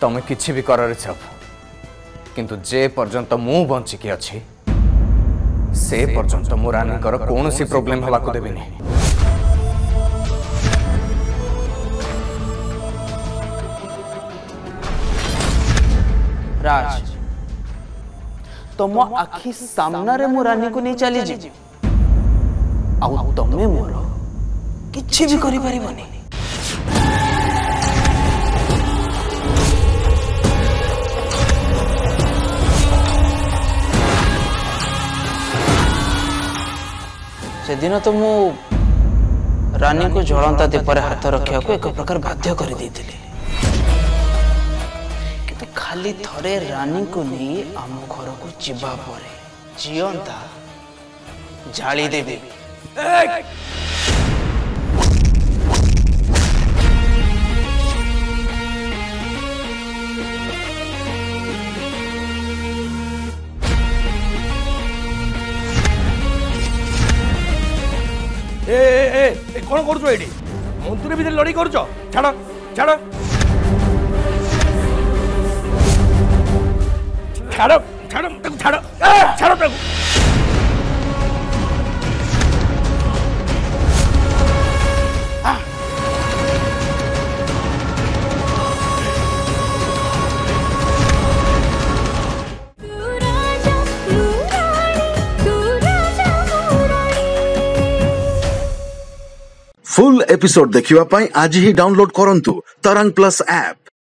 तमें किसी भी कर सब किंतु जे पर्यंत मु बंचिकी अच्छी से पर्यंत मो रानी कौन सी प्रोब्लेम हवा को देबी नहीं। राज तुम आखि सामने मो रानी को नहीं चली जी आउ तमे मोर किछि भी करि परिबनी। से दिन तो मु रानी को जलंता दीपर हाथ रखा को एक प्रकार बाध्य कर देथिले किंतु खाली थरे रानी को नहीं आम घर को जीवा परे जियंता जाली देबे। कौन कर मंत्री भी लड़ी कर छाड़ छाड़ छाड़ छाड़ छाड़ छाड़ फुल एपिसोड देखिवा पाई आज ही डाउनलोड करंतु तरंग प्लस ऐप।